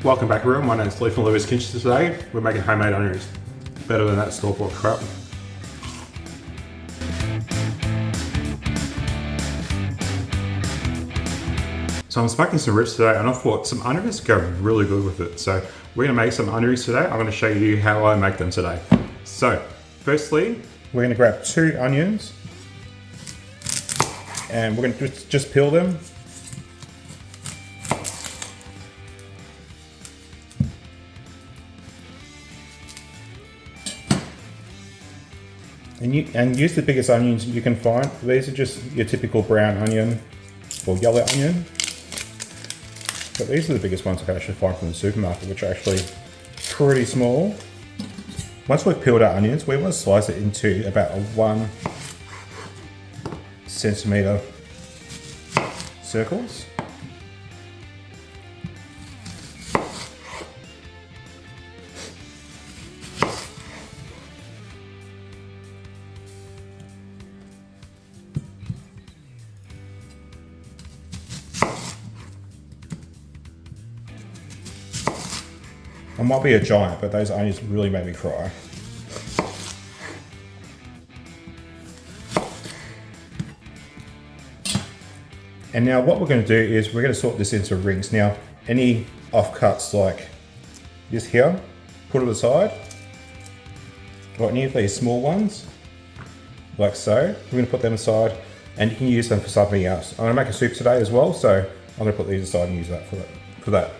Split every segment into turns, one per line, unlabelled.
Welcome back everyone, my name is Lee from Lewis Kitchens. Today we're making homemade onions. Better than that store-bought crap. So I'm smoking some ribs today and I thought some onion rings go really good with it. So we're going to make some onion rings today. I'm going to show you how I make them today. So firstly, we're going to grab 2 onions and we're going to just peel them. And use the biggest onions you can find. These are just your typical brown onion or yellow onion. But these are the biggest ones I can actually find from the supermarket, which are actually pretty small. Once we've peeled our onions, we want to slice it into about a 1 centimeter circles. I might be a giant, but those onions really made me cry. And now what we're going to do is we're going to sort this into rings. Now, any offcuts like this here, put it aside. Like any of these small ones, like so, we're going to put them aside and you can use them for something else. I'm going to make a soup today as well, so I'm going to put these aside and use that for that.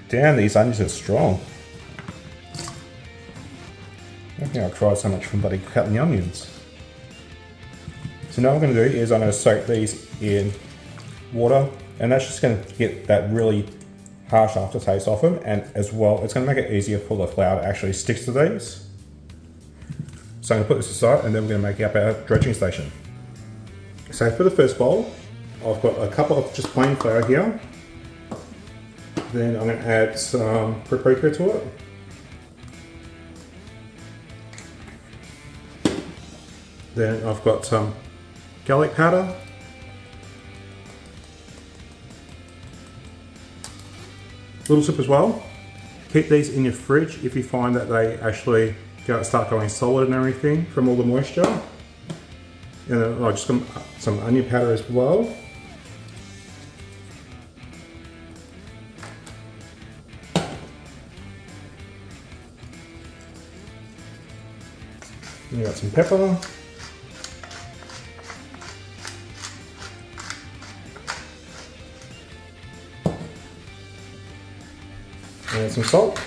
Damn, these onions are strong. I think I cried so much from bloody cutting the onions. So now what I'm going to do is I'm going to soak these in water, and that's just going to get that really harsh aftertaste off them, and as well it's going to make it easier for the flour to actually stick to these. So I'm going to put this aside and then we're going to make up our dredging station. So for the first bowl, I've got a couple of just plain flour here. Then I'm going to add some paprika to it. Then I've got some garlic powder. Little sip as well. Keep these in your fridge if you find that they actually start going solid and everything from all the moisture. And then I'll just got some onion powder as well. You got some pepper. And some salt.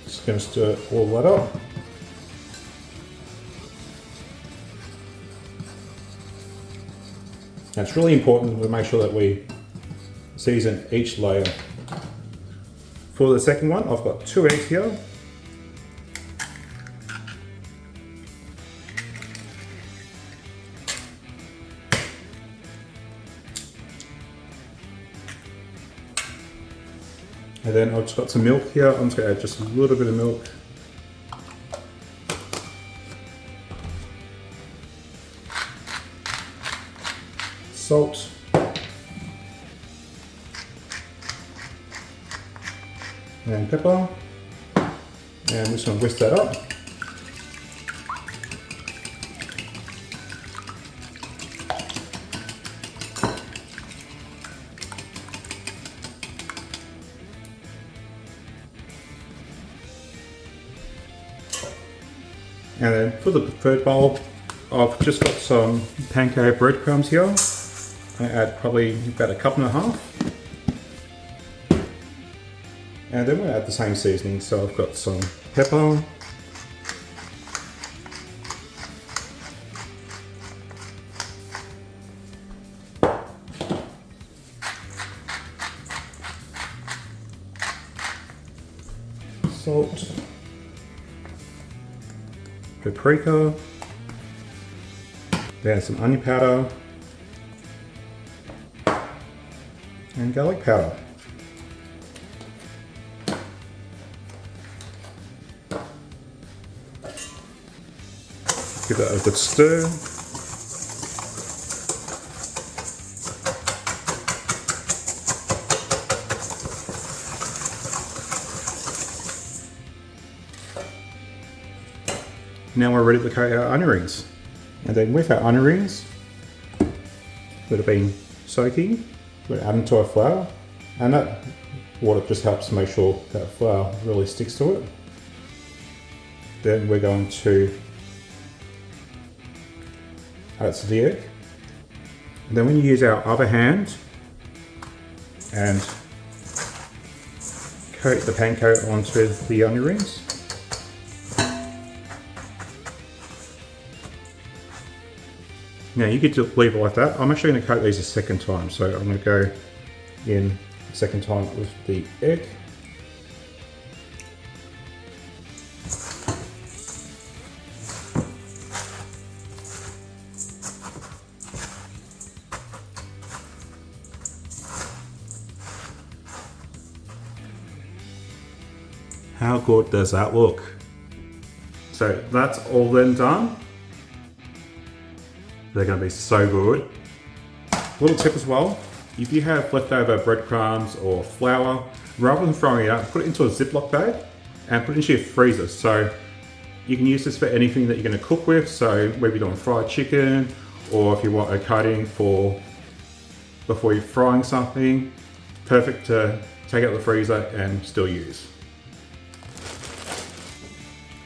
Just going to stir all that up. Now it's really important to make sure that we season each layer. For the second one, I've got 2 eggs here. And then I've just got some milk here. I'm just going to add just a little bit of milk. Salt. And pepper, and we're just going to whisk that up. And then for the third bowl, I've just got some panko breadcrumbs here. I add probably about 1.5 cups. And then we'll add the same seasoning. So I've got some pepper, salt, paprika, then some onion powder, and garlic powder. Give that a good stir. Now we're ready to coat our onion rings. And then with our onion rings, would have been soaking, we're adding to our flour, and that water just helps make sure that flour really sticks to it. Then we're going to add it to the egg. And then when you use our other hand and coat the panko onto the onion rings, now you get to leave it like that. I'm actually going to coat these a second time, so I'm going to go in a second time with the egg. How good does that look? So that's all then done. They're going to be so good. Little tip as well, if you have leftover breadcrumbs or flour, rather than throwing it out, put it into a Ziploc bag and put it into your freezer. So you can use this for anything that you're going to cook with. So maybe doing fried chicken, or if you want a coating for before you're frying something, perfect to take out the freezer and still use.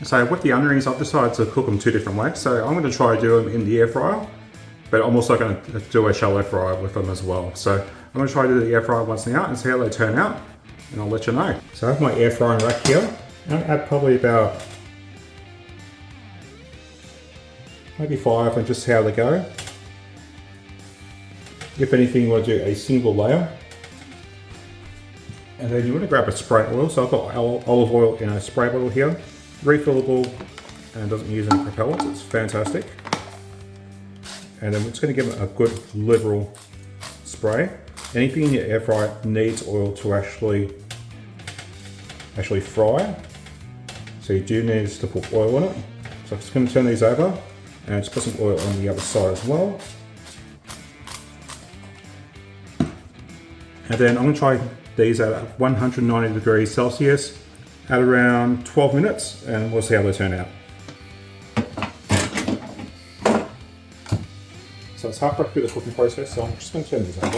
So with the onion rings, I've decided to cook them two different ways. So I'm going to try to do them in the air fryer, but I'm also going to do a shallow fry with them as well. So I'm going to try to do the air fryer once out and see how they turn out, and I'll let you know. So I have my air frying rack here, and I'll add probably about maybe 5 and just see how they go. If anything, you want to do a single layer. And then you want to grab a spray oil. So I've got olive oil in a spray bottle here. Refillable and doesn't use any propellants. It's fantastic. And then we're just going to give it a good liberal spray. Anything in your air fryer needs oil to actually fry. So you do need to put oil on it. So I'm just going to turn these over and just put some oil on the other side as well. And then I'm going to try these at 190 degrees Celsius at around 12 minutes, and we'll see how they turn out. So it's halfway through the cooking process, so I'm just going to turn this over.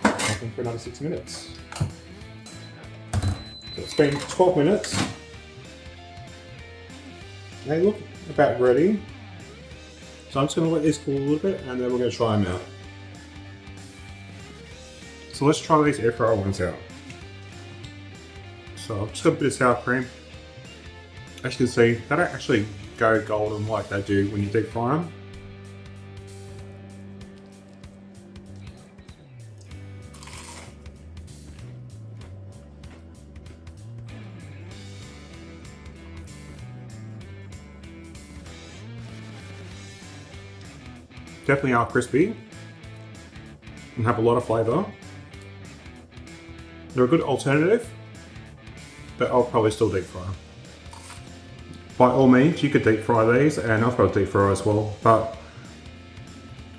Cooking for another 6 minutes. So it's been 12 minutes. They look about ready. So I'm just going to let these cool a little bit, and then we're going to try them out. So let's try these air fryer ones out. So I've just got a bit of sour cream. As you can see, they don't actually go golden like they do when you deep fry them. Definitely are crispy and have a lot of flavour. They're a good alternative, but I'll probably still deep fry. By all means, you could deep fry these, and I've got a deep fryer as well, but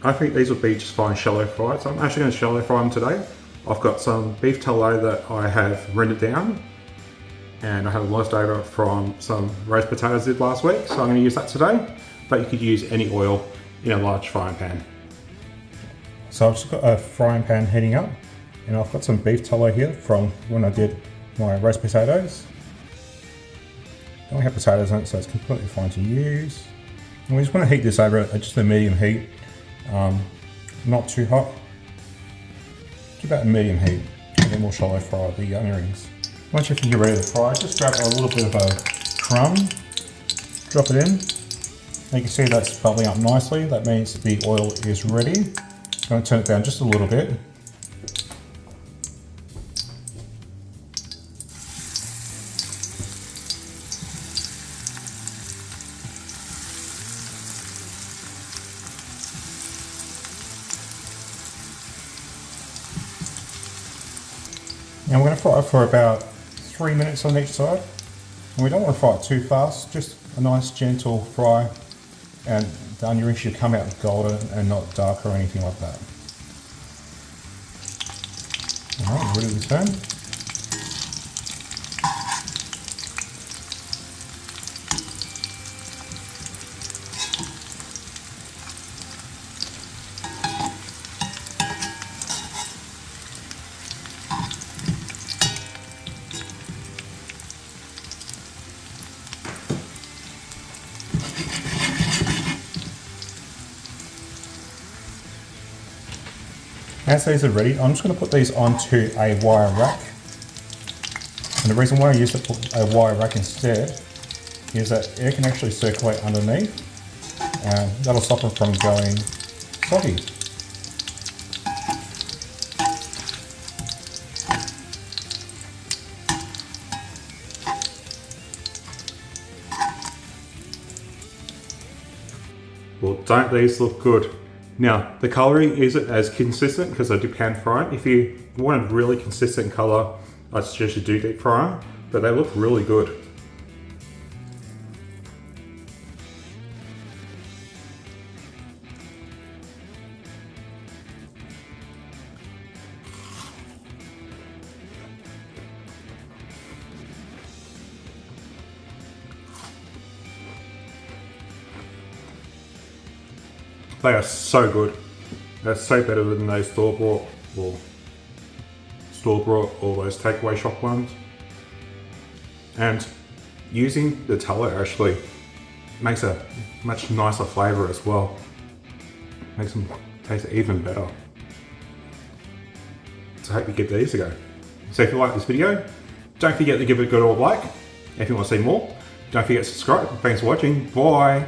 I think these would be just fine shallow fried. So I'm actually going to shallow fry them today. I've got some beef tallow that I have rendered down, and I have a leftover from some roast potatoes I did last week, so I'm going to use that today, but you could use any oil in a large frying pan. So I've just got a frying pan heating up, and I've got some beef tallow here from when I did my roast potatoes. I don't have potatoes in it, so it's completely fine to use. And we just want to heat this over at just a medium heat, not too hot, about a medium heat, and then we'll shallow fry the onion rings. Once you think you're ready to fry, just grab a little bit of a crumb Drop it in. You can see that's bubbling up nicely. That means the oil is ready. I'm going to turn it down just a little bit. And we're going to fry it for about 3 minutes on each side. And we don't want to fry it too fast, just a nice gentle fry, and the onion ring should come out golden and not dark or anything like that. Alright, ready to turn. As these are ready, I'm just going to put these onto a wire rack. And the reason why I use a wire rack instead is that air can actually circulate underneath, and that'll stop them from going soggy. Well, don't these look good? Now, the colouring isn't as consistent because I do pan fry them. If you want a really consistent colour, I suggest you do deep fry them, but they look really good. They are so good. They're so better than those store-bought or those takeaway shop ones. And using the tallow actually makes a much nicer flavour as well. Makes them taste even better. So I hope you give these a go. So if you like this video, don't forget to give it a good old like. If you want to see more, don't forget to subscribe. Thanks for watching. Bye.